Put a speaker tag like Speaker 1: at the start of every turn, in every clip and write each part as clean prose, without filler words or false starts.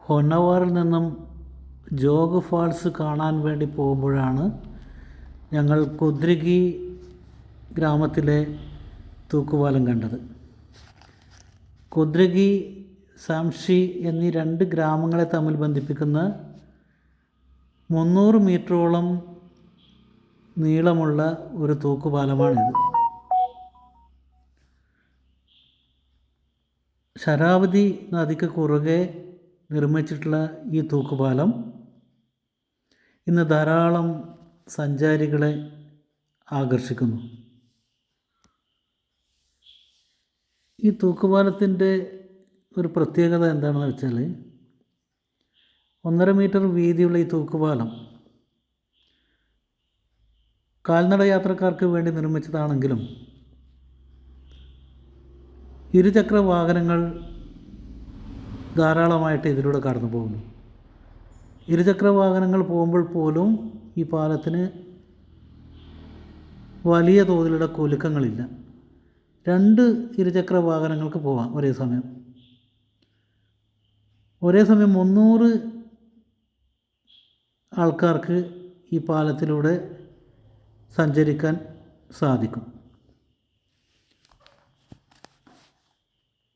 Speaker 1: ഹൊന്നവാറിൽ നിന്നും ജോഗ് ഫാൾസ് കാണാൻ വേണ്ടി പോകുമ്പോഴാണ് ഞങ്ങൾ കുദ്രികി ഗ്രാമത്തിലെ തൂക്കുപാലം കണ്ടത്. കുദ്രികി, സാംഷി എന്നീ രണ്ട് ഗ്രാമങ്ങളെ തമ്മിൽ ബന്ധിപ്പിക്കുന്ന 300 മീറ്ററോളം നീളമുള്ള ഒരു തൂക്കുപാലമാണിത്. ശരാവതി നദിക്ക് കുറുകെ നിർമ്മിച്ചിട്ടുള്ള ഈ തൂക്കുപാലം ഇന്ന് ധാരാളം സഞ്ചാരികളെ ആകർഷിക്കുന്നു. ഈ തൂക്കുപാലത്തിൻ്റെ ഒരു പ്രത്യേകത എന്താണെന്ന് വെച്ചാൽ 1.5 മീറ്റർ വീതിയുള്ള ഈ തൂക്കുപാലം കാൽനട യാത്രക്കാർക്ക് വേണ്ടി നിർമ്മിച്ചതാണെങ്കിലും ഇരുചക്ര വാഹനങ്ങൾ ധാരാളമായിട്ട് ഇതിലൂടെ കടന്നു പോകുന്നു. ഇരുചക്ര വാഹനങ്ങൾ പോകുമ്പോൾ പോലും ഈ പാലത്തിന് വലിയ തോതിലുള്ള കുലുക്കങ്ങളില്ല. 2 ഇരുചക്ര വാഹനങ്ങൾക്ക് പോകാം ഒരേ സമയം 300 ആൾക്കാർക്ക് ഈ പാലത്തിലൂടെ സഞ്ചരിക്കാൻ സാധിക്കും.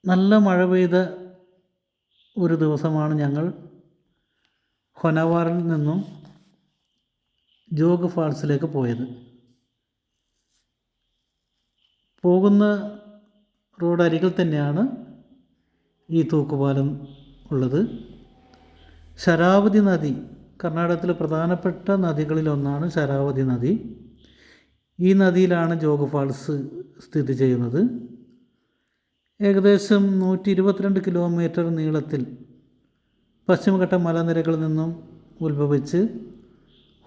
Speaker 1: നല്ല മഴ പെയ്ത ഒരു ദിവസമാണ് ഞങ്ങൾ ഹൊന്നവാറിൽ നിന്നും ജോഗ് ഫാൾസിലേക്ക് പോയത്. പോകുന്ന റോഡ് അരികിൽ തന്നെയാണ് ഈ തൂക്കുപാലം ഉള്ളത്. ശരാവതി നദി, കർണാടകത്തിലെ പ്രധാനപ്പെട്ട നദികളിലൊന്നാണ് ശരാവതി നദി. ഈ നദിയിലാണ് ജോഗ് ഫാൾസ് സ്ഥിതി ചെയ്യുന്നത്. ഏകദേശം 122 കിലോമീറ്റർ നീളത്തിൽ പശ്ചിമഘട്ട മലനിരകളിൽ നിന്നും ഉത്ഭവിച്ച്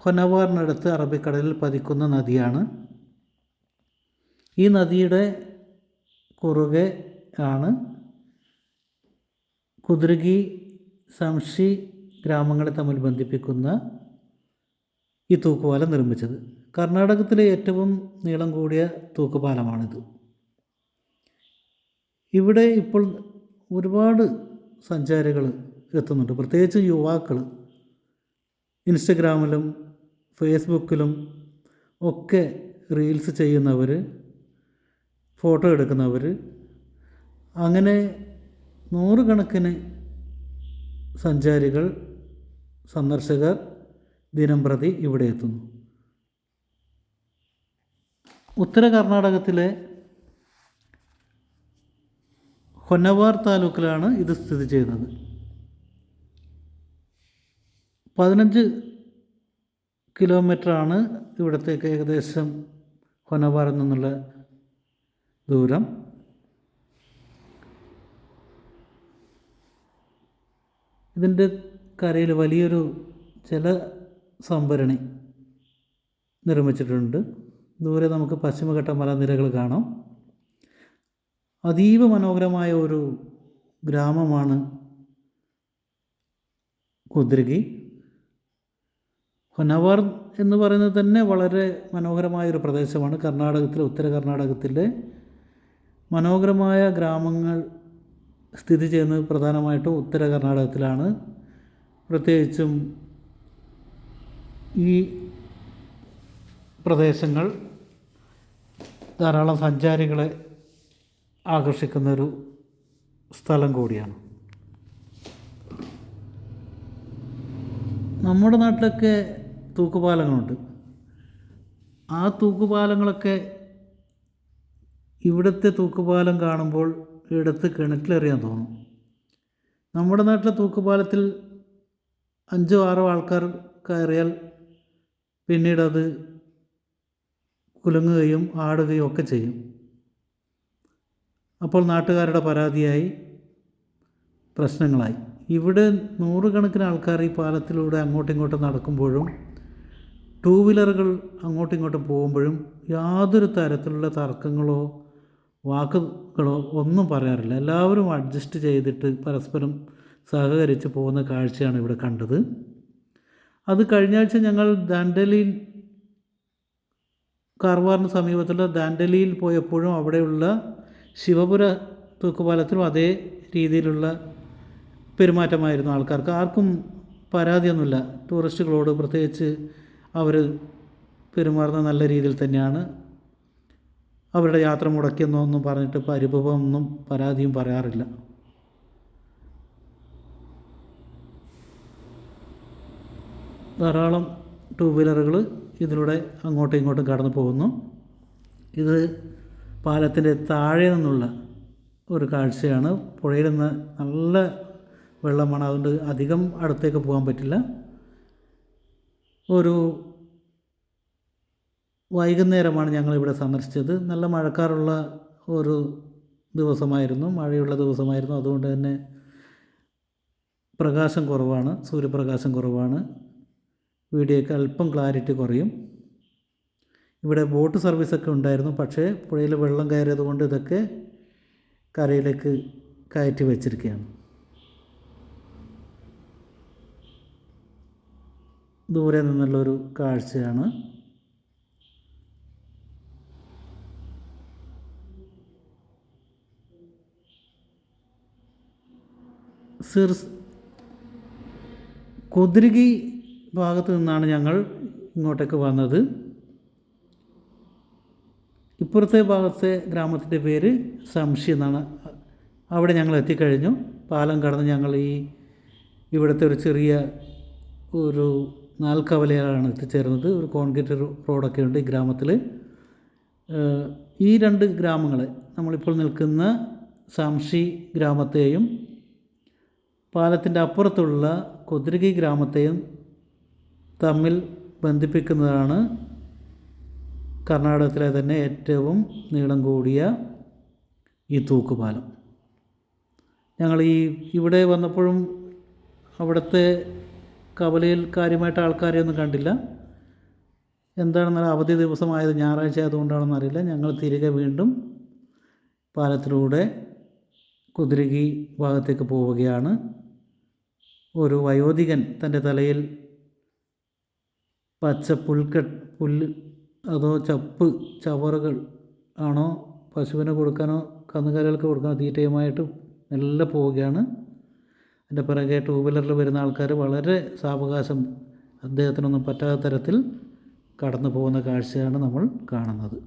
Speaker 1: ഹൊന്നവാറിനടുത്ത് അറബിക്കടലിൽ പതിക്കുന്ന നദിയാണ്. ഈ നദിയുടെ കുറുകെ ആണ് കുദ്രികി, സാംഷി ഗ്രാമങ്ങളെ തമ്മിൽ ബന്ധിപ്പിക്കുന്ന ഈ തൂക്കുപാലം നിർമ്മിച്ചത്. കർണാടകത്തിലെ ഏറ്റവും നീളം കൂടിയ തൂക്കുപാലമാണിത്. ഇവിടെ ഇപ്പോൾ ഒരുപാട് സഞ്ചാരികൾ എത്തുന്നുണ്ട്, പ്രത്യേകിച്ച് യുവാക്കൾ. ഇൻസ്റ്റഗ്രാമിലും ഫേസ്ബുക്കിലും ഒക്കെ റീൽസ് ചെയ്യുന്നവർ, ഫോട്ടോ എടുക്കുന്നവർ, അങ്ങനെ 100 കണക്കിന് സഞ്ചാരികൾ, സന്ദർശകർ ദിനം പ്രതി ഇവിടെ എത്തുന്നു. ഉത്തര കർണാടകത്തിലെ ഹൊന്നവാർ താലൂക്കിലാണ് ഇത് സ്ഥിതി ചെയ്യുന്നത്. 15 കിലോമീറ്ററാണ് ഇവിടത്തേക്ക് ഏകദേശം ഹൊന്നവാറിൽ നിന്നുള്ള ദൂരം. ഇതിൻ്റെ കരയിൽ വലിയൊരു ജല സംഭരണി നിർമ്മിച്ചിട്ടുണ്ട്. ദൂരെ നമുക്ക് പശ്ചിമഘട്ട മലനിരകൾ കാണാം. അതീവ മനോഹരമായ ഒരു ഗ്രാമമാണ് കുദ്രികി. ഹൊന്നവാർ എന്ന് പറയുന്നത് തന്നെ വളരെ മനോഹരമായൊരു പ്രദേശമാണ്. കർണാടകത്തിലെ, ഉത്തര കർണാടകത്തിലെ മനോഹരമായ ഗ്രാമങ്ങൾ സ്ഥിതി ചെയ്യുന്നത് പ്രധാനമായിട്ടും ഉത്തര കർണാടകത്തിലാണ്. പ്രത്യേകിച്ചും ഈ പ്രദേശങ്ങൾ ധാരാളം സഞ്ചാരികളെ ആകർഷിക്കുന്നൊരു സ്ഥലം കൂടിയാണ്. നമ്മുടെ നാട്ടിലൊക്കെ തൂക്കുപാലങ്ങളുണ്ട്. ആ തൂക്കുപാലങ്ങളൊക്കെ ഇവിടുത്തെ തൂക്കുപാലം കാണുമ്പോൾ എടുത്ത് കിണറ്റിലെറിയാൻ തോന്നും. നമ്മുടെ നാട്ടിലെ തൂക്കുപാലത്തിൽ 5-6 ആൾക്കാർ കയറിയാൽ പിന്നീടത് കുലുങ്ങുകയും ആടുകയും ഒക്കെ ചെയ്യും. അപ്പോൾ നാട്ടുകാരുടെ പരാതിയായി പ്രശ്നങ്ങളായി. ഇവിടെ 100 കണക്കിന് ആൾക്കാർ ഈ പാലത്തിലൂടെ അങ്ങോട്ടും ഇങ്ങോട്ടും നടക്കുമ്പോഴും 2 വീലറുകൾ അങ്ങോട്ടും ഇങ്ങോട്ടും പോകുമ്പോഴും യാതൊരു തരത്തിലുള്ള തർക്കങ്ങളോ വാക്കുകളോ ഒന്നും പറയാറില്ല. എല്ലാവരും അഡ്ജസ്റ്റ് ചെയ്തിട്ട് പരസ്പരം സഹകരിച്ച് പോകുന്ന കാഴ്ചയാണ് ഇവിടെ കണ്ടത്. അത് കഴിഞ്ഞ ആഴ്ച ഞങ്ങൾ ദാൻഡലിയിൽ, കാർവാറിന് സമീപത്തുള്ള ദാൻഡലിയിൽ പോയപ്പോഴും അവിടെയുള്ള ശിവപുര തൂക്കുപാലത്തിലും അതേ രീതിയിലുള്ള പെരുമാറ്റമായിരുന്നു ആൾക്കാർക്ക്. ആർക്കും പരാതിയൊന്നുമില്ല. ടൂറിസ്റ്റുകളോട് പ്രത്യേകിച്ച് അവർ പെരുമാറുന്നത് നല്ല രീതിയിൽ തന്നെയാണ്. അവരുടെ യാത്ര മുടക്കിയെന്നൊന്നും പറഞ്ഞിട്ട് പരിഭവമൊന്നും പരാതിയും പറയാറില്ല. ധാരാളം ടൂ വീലറുകൾ ഇതിലൂടെ അങ്ങോട്ടും ഇങ്ങോട്ടും കടന്നു പോകുന്നു. ഇത് പാലത്തിൻ്റെ താഴെ നിന്നുള്ള ഒരു കാഴ്ചയാണ്. പുഴയിൽ നിന്ന് നല്ല വെള്ളമാണ്, അതുകൊണ്ട് അധികം അടുത്തേക്ക് പോകാൻ പറ്റില്ല. ഒരു വൈകുന്നേരമാണ് ഞങ്ങളിവിടെ സന്ദർശിച്ചത്. നല്ല മഴക്കാറുള്ള ഒരു ദിവസമായിരുന്നു, മഴയുള്ള ദിവസമായിരുന്നു. അതുകൊണ്ട് തന്നെ പ്രകാശം കുറവാണ്, സൂര്യപ്രകാശം കുറവാണ്. വീഡിയോയ്ക്ക് അല്പം ക്ലാരിറ്റി കുറയും. ഇവിടെ ബോട്ട് സർവീസൊക്കെ ഉണ്ടായിരുന്നു, പക്ഷേ പുഴയിൽ വെള്ളം കയറിയത് കൊണ്ട് ഇതൊക്കെ കരയിലേക്ക് കയറ്റി വച്ചിരിക്കുകയാണ്. ദൂരെ നിന്നുള്ളൊരു കാഴ്ചയാണ്. കുദ്രികി ഭാഗത്ത് നിന്നാണ് ഞങ്ങൾ ഇങ്ങോട്ടേക്ക് വന്നത്. ഇപ്പുറത്തെ ഭാഗത്തെ ഗ്രാമത്തിൻ്റെ പേര് സംഷി എന്നാണ്. അവിടെ ഞങ്ങൾ എത്തിക്കഴിഞ്ഞു. പാലം കടന്ന് ഞങ്ങൾ ഇവിടുത്തെ ഒരു ചെറിയ ഒരു നാൽക്കവലയാണ് എത്തിച്ചേർന്നത്. ഒരു കോൺക്രീറ്റ് റോഡൊക്കെ ഉണ്ട് ഈ ഗ്രാമത്തിൽ. ഈ രണ്ട് ഗ്രാമങ്ങളെ, നമ്മളിപ്പോൾ നിൽക്കുന്ന സംഷി ഗ്രാമത്തെയും പാലത്തിൻ്റെ അപ്പുറത്തുള്ള കുദ്രികി ഗ്രാമത്തെയും തമ്മിൽ ബന്ധിപ്പിക്കുന്നതാണ് കർണാടകത്തിലെ തന്നെ ഏറ്റവും നീളം കൂടിയ ഈ തൂക്കുപാലം. ഞങ്ങൾ ഇവിടെ വന്നപ്പോഴും അവിടുത്തെ കവലയിൽ കാര്യമായിട്ട് ആൾക്കാരെയൊന്നും കണ്ടില്ല. എന്താണെന്നാൽ അവധി ദിവസമായത് ഞായറാഴ്ച ആയതുകൊണ്ടാണെന്നറിയില്ല. ഞങ്ങൾ തിരികെ വീണ്ടും പാലത്തിലൂടെ കുദ്രികി ഭാഗത്തേക്ക് പോവുകയാണ്. ഒരു വയോധികൻ തൻ്റെ തലയിൽ പച്ച പുല്ല് അതോ ചവറുകൾ ആണോ പശുവിന് കൊടുക്കാനോ കന്നുകാലികൾക്ക് കൊടുക്കാനോ തീറ്റയുമായിട്ട് മെല്ലെ പോവുകയാണ്. എൻ്റെ പിറകെ ടൂ വീലറിൽ വരുന്ന ആൾക്കാർ വളരെ സാവകാശം, അദ്ദേഹത്തിനൊന്നും പറ്റാത്ത തരത്തിൽ കടന്നു പോകുന്ന കാഴ്ചയാണ് നമ്മൾ കാണുന്നത്.